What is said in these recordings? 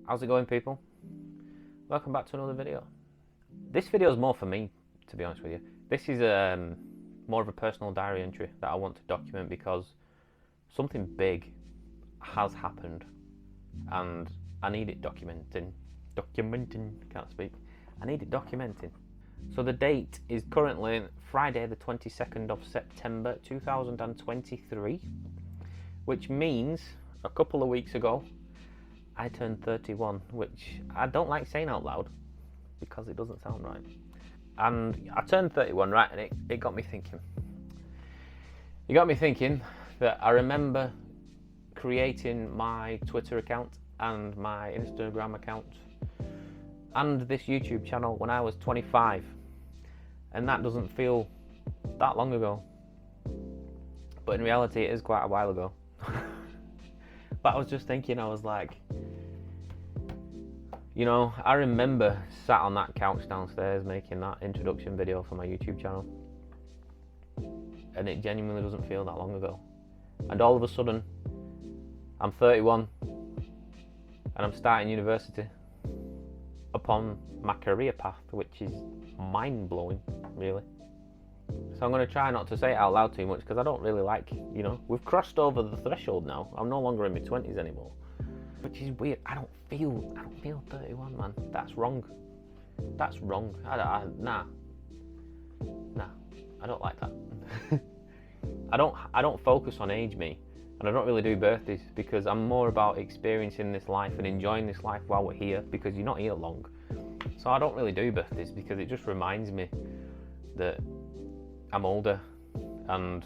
How's it going, people? Welcome back to another video. This video is more for me, to be honest with you. This is more of a personal diary entry that I want to document because something big has happened and I need it documenting. Can't speak. I need it documenting. So the date is currently Friday the 22nd of September 2023, which means a couple of weeks ago I turned 31, which I don't like saying out loud because it doesn't sound right. And I turned 31, right, and it got me thinking. It got me thinking that I remember creating my Twitter account and my Instagram account and this YouTube channel when I was 25, and that doesn't feel that long ago, but in reality it is quite a while ago. But I was just thinking, I was like, you know, I remember sat on that couch downstairs making that introduction video for my YouTube channel, and it genuinely doesn't feel that long ago. And all of a sudden I'm 31 and I'm starting university upon my career path, which is mind-blowing, really. So I'm going to try not to say it out loud too much because I don't really like, you know, we've crossed over the threshold now. I'm no longer in my 20s anymore, which is weird. I don't feel 31, man. That's wrong. That's wrong. Nah, I don't like that. I don't focus on age, me, and I don't really do birthdays because I'm more about experiencing this life and enjoying this life while we're here, because you're not here long. So I don't really do birthdays because it just reminds me that I'm older, and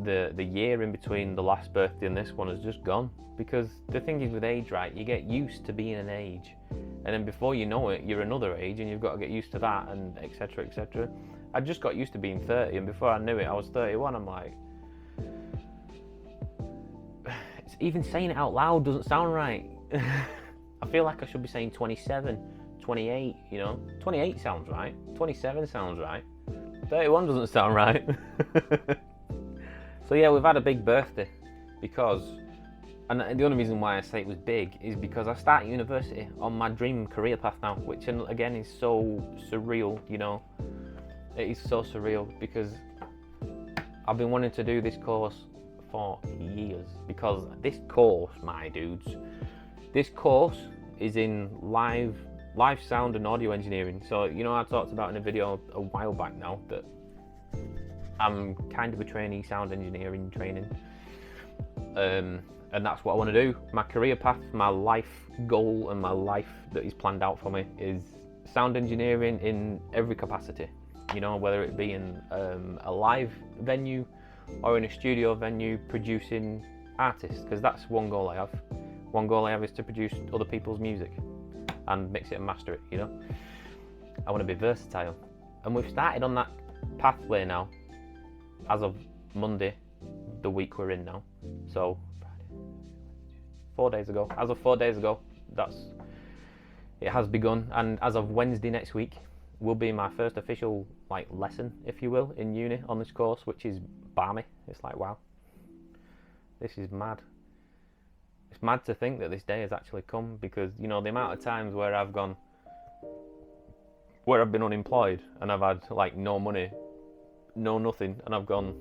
the year in between the last birthday and this one has just gone. Because the thing is with age, right, you get used to being an age, and then before you know it, you're another age, and you've got to get used to that, and etc, etc. I just got used to being 30, and before I knew it, I was 31. I'm like, even saying it out loud doesn't sound right. I feel like I should be saying 27, 28, you know. 28 sounds right, 27 sounds right, 31 doesn't sound right. So yeah, we've had a big birthday because, and the only reason why I say it was big is because I start university on my dream career path now, which again is so surreal, you know. It is so surreal because I've been wanting to do this course for years, because this course, my dudes, this course is in live sound and audio engineering. So, you know, I talked about in a video a while back now that I'm kind of a trainee sound engineering training, and that's what I want to do. My career path, my life goal, and my life that is planned out for me is sound engineering in every capacity, you know, whether it be in a live venue or in a studio venue producing artists, because that's one goal I have. One goal I have is to produce other people's music and mix it and master it, you know. I want to be versatile, and we've started on that pathway now as of Monday, the week we're in now. So 4 days ago, as of 4 days ago, it has begun, and as of Wednesday next week will be my first official like lesson, if you will, in uni on this course, which is balmy. It's like, wow, this is mad. It's mad to think that this day has actually come, because, you know, the amount of times where I've been unemployed and I've had like no money, no nothing, and I've gone,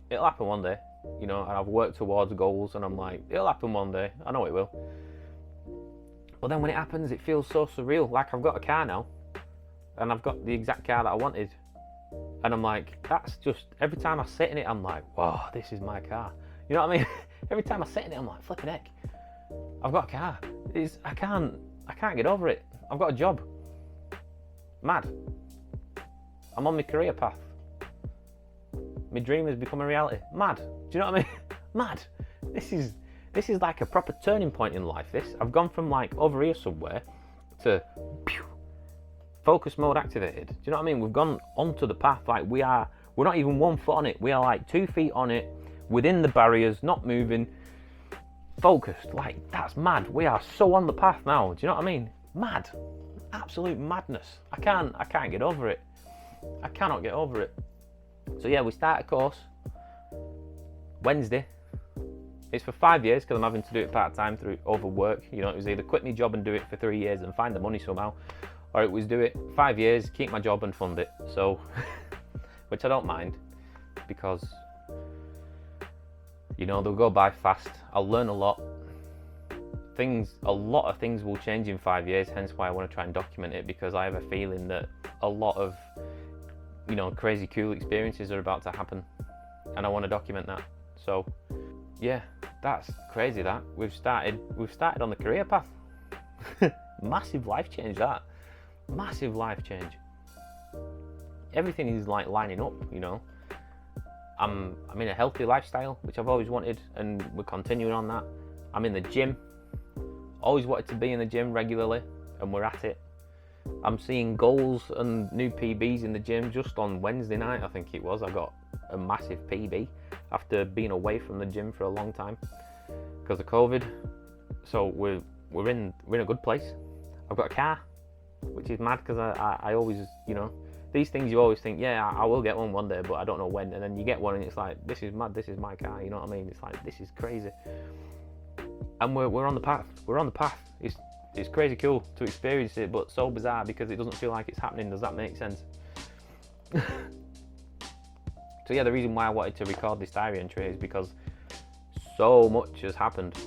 it'll happen one day, you know, and I've worked towards goals and I'm like, it'll happen one day, I know it will. But then when it happens, it feels so surreal. Like, I've got a car now, and I've got the exact car that I wanted, and I'm like, that's just, every time I sit in it, I'm like, wow, this is my car. You know what I mean? Every time I sit in it, I'm like, flipping heck, I've got a car. I can't get over it. I've got a job. Mad. I'm on my career path. My dream has become a reality. Mad. Do you know what I mean? Mad. This is like a proper turning point in life. I've gone from like over here somewhere to focus mode activated. Do you know what I mean? We've gone onto the path. Like, we're not even 1 foot on it. We are like 2 feet on it, within the barriers, not moving, focused. Like, that's mad. We are so on the path now. Do you know what I mean? Mad. Absolute madness. I can't get over it. I cannot get over it. So yeah, we start a course Wednesday, It's for 5 years because I'm having to do it part-time through overwork. You know, it was either quit my job and do it for 3 years and find the money somehow, or it was do it 5 years, keep my job and fund it. So, which I don't mind, because, you know, they'll go by fast. I'll learn a lot. A lot of things will change in 5 years, hence why I want to try and document it, because I have a feeling that a lot of, you know, crazy cool experiences are about to happen, and I want to document that. So, yeah, that's crazy that we've started on the career path. Massive life change, that. Massive life change. Everything is like lining up, you know. I'm in a healthy lifestyle, which I've always wanted, and we're continuing on that. I'm in the gym. Always wanted to be in the gym regularly, and we're at it. I'm seeing goals and new PBs in the gym. Just on Wednesday night, I think it was, I got a massive PB after being away from the gym for a long time because of COVID. So we're in a good place. I've got a car, which is mad because I always, you know, these things you always think, yeah, I will get one day, but I don't know when. And then you get one and it's like, this is mad, this is my car, you know what I mean? It's like, this is crazy. And we're on the path. We're on the path. It's crazy cool to experience it, but so bizarre because it doesn't feel like it's happening. Does that make sense? So yeah, the reason why I wanted to record this diary entry is because so much has happened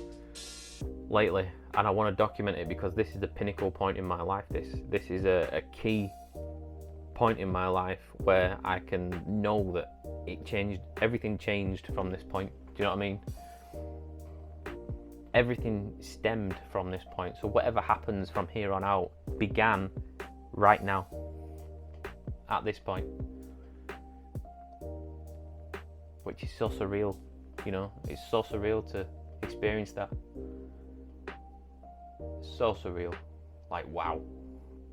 lately, and I want to document it because this is the pinnacle point in my life. This is a key point in my life where I can know that it changed. Everything changed from this point. Do you know what I mean? Everything stemmed from this point. So whatever happens from here on out began right now, at this point, which is so surreal, you know. It's so surreal to experience that. So surreal. Like, wow.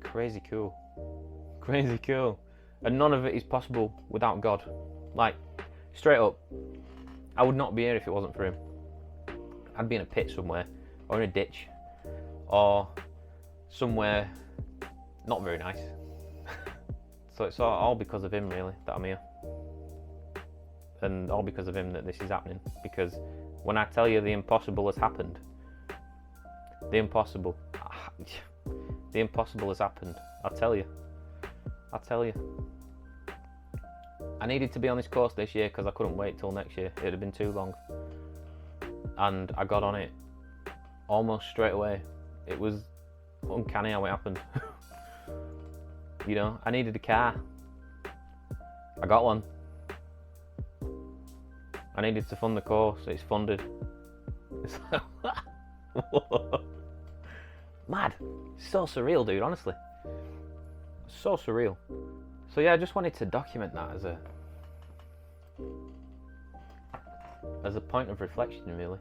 Crazy cool. Crazy cool. And none of it is possible without God. Like, straight up, I would not be here if it wasn't for him. I'd be in a pit somewhere, or in a ditch, or somewhere not very nice. So it's all because of him, really, that I'm here. And all because of him that this is happening. Because when I tell you the impossible has happened, the impossible has happened. I'll tell you. I needed to be on this course this year because I couldn't wait till next year. It would have been too long. And I got on it almost straight away. It was uncanny how it happened. You know, I needed a car. I got one. I needed to fund the course. It's funded. It's like, mad. So surreal, dude, honestly. So surreal. So yeah, I just wanted to document that as a point of reflection, really,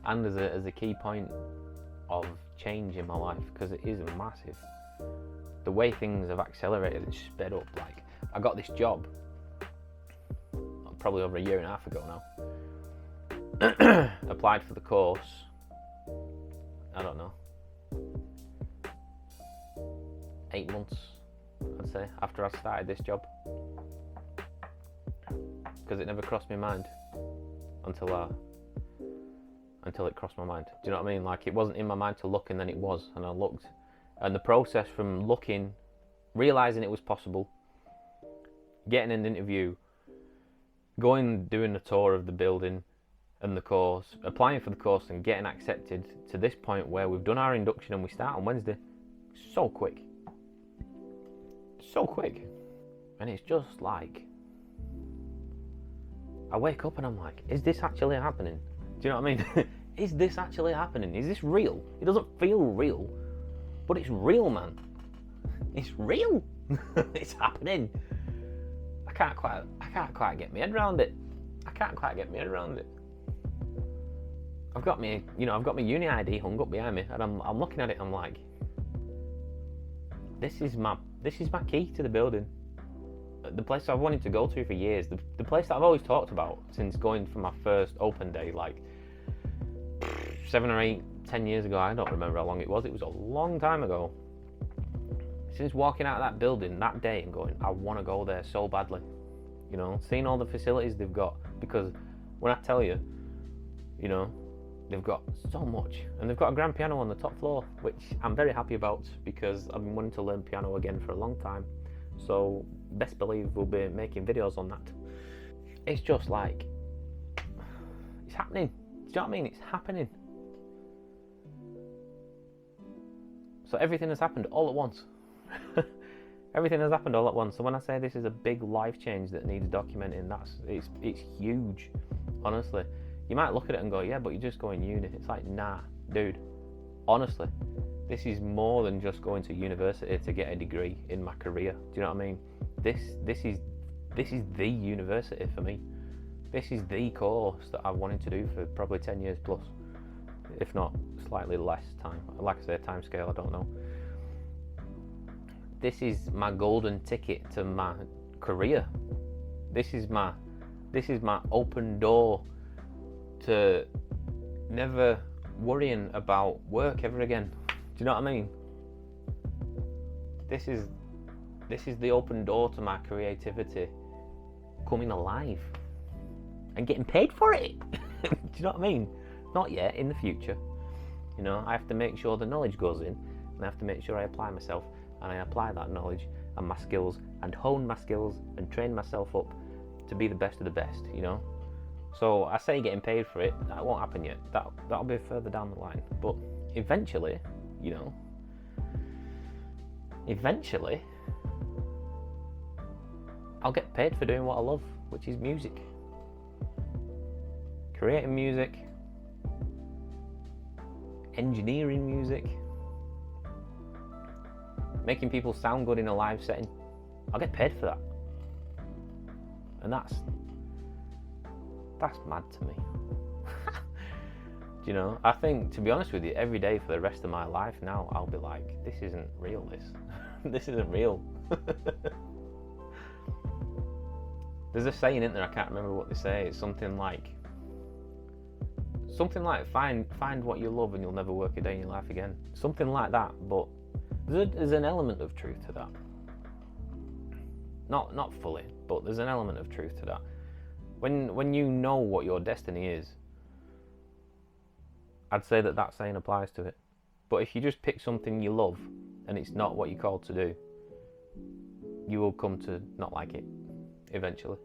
and as a key point of change in my life, because it is massive. The way things have accelerated and sped up. Like, I got this job probably over a year and a half ago now. Applied for the course, I don't know, 8 months, I'd say, after I started this job, because it never crossed my mind until it crossed my mind. Do you know what I mean? Like, it wasn't in my mind to look, and then it was, and I looked, and the process from looking, realizing it was possible, getting an interview, going, doing a tour of the building and the course, applying for the course and getting accepted to this point where we've done our induction and we start on Wednesday. So quick. So quick. And it's just like, I wake up and I'm like, is this actually happening? Do you know what I mean? Is this actually happening? Is this real? It doesn't feel real, but it's real, man. It's real. It's happening. I can't quite get my head around it. I've got my uni ID hung up behind me, and I'm looking at it. I'm like, this is my key to the building. The place I've wanted to go to for years. The place that I've always talked about since going for my first open day, like 7 or 8, 10 years ago. I don't remember how long it was. It was a long time ago. Since walking out of that building that day and going, I want to go there so badly. You know, seeing all the facilities they've got, because when I tell you, You know, they've got so much, and they've got a grand piano on the top floor, which I'm very happy about because I've been wanting to learn piano again for a long time. So best believe we'll be making videos on that. It's just like, it's happening. Do you know what I mean? It's happening. So everything has happened all at once. Everything has happened all at once. So when I say this is a big life change that needs documenting, it's huge. Honestly, you might look at it and go, yeah, but you're just going uni. It's like, nah, dude. Honestly, this is more than just going to university to get a degree in my career. Do you know what I mean? This is the university for me. This is the course that I've wanted to do for probably 10 years plus, if not slightly less time. Like I say, time scale, I don't know. This is my golden ticket to my career. This is my open door to never worrying about work ever again. Do you know what I mean? This is the open door to my creativity coming alive and getting paid for it. Do you know what I mean? Not yet, in the future. You know, I have to make sure the knowledge goes in, and I have to make sure I apply myself, and I apply that knowledge and my skills and hone my skills and train myself up to be the best of the best, you know? So I say getting paid for it, that won't happen yet. That'll be further down the line. But eventually, you know, I'll get paid for doing what I love, which is music. Creating music, engineering music, making people sound good in a live setting. I'll get paid for that. And that's mad to me. Do you know, I think, to be honest with you, every day for the rest of my life now, I'll be like, this isn't real, this isn't real. There's a saying, isn't there? I can't remember what they say. It's something like find what you love and you'll never work a day in your life again. Something like that, but there's an element of truth to that. Not fully, but there's an element of truth to that. When you know what your destiny is, I'd say that saying applies to it. But if you just pick something you love and it's not what you're called to do, you will come to not like it eventually.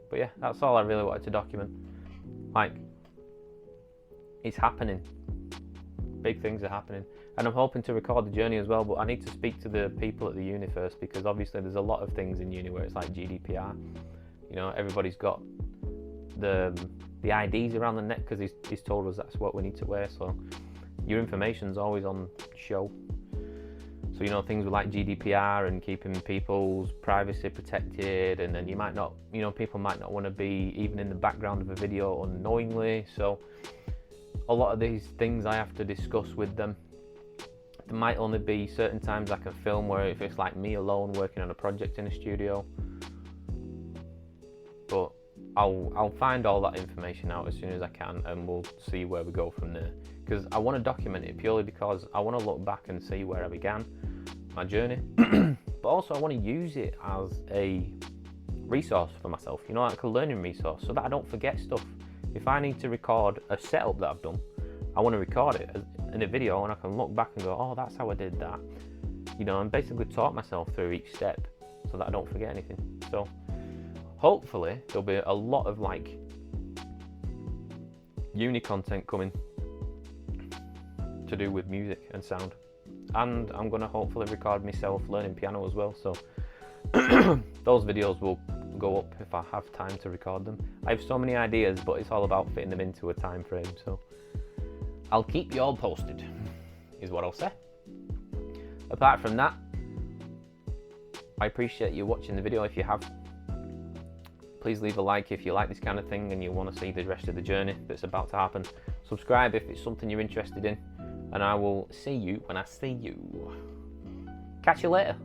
But yeah, that's all I really wanted to document. Like, it's happening. Big things are happening. And I'm hoping to record the journey as well, but I need to speak to the people at the uni first, because obviously there's a lot of things in uni where it's like GDPR. You know, everybody's got the IDs around the neck because he's told us that's what we need to wear, so your information's always on show. So, you know, things with like GDPR and keeping people's privacy protected, and then you might not, you know, people might not want to be even in the background of a video unknowingly. So a lot of these things I have to discuss with them. There might only be certain times I can film where if it's like me alone working on a project in a studio. But I'll find all that information out as soon as I can, and we'll see where we go from there. Because I want to document it purely because I want to look back and see where I began my journey, but also I want to use it as a resource for myself, you know, like a learning resource, so that I don't forget stuff. If I need to record a setup that I've done, I want to record it in a video, and I can look back and go, oh, that's how I did that, you know, and basically talk myself through each step so that I don't forget anything. So hopefully there'll be a lot of like uni content coming to do with music and sound, and I'm going to hopefully record myself learning piano as well, so those videos will go up if I have time to record them. I have so many ideas, but it's all about fitting them into a time frame, so I'll keep you all posted, is what I'll say. Apart from that, I appreciate you watching the video. If you have, please leave a like if you like this kind of thing and you want to see the rest of the journey that's about to happen. Subscribe if it's something you're interested in, and I will see you when I see you. Catch you later.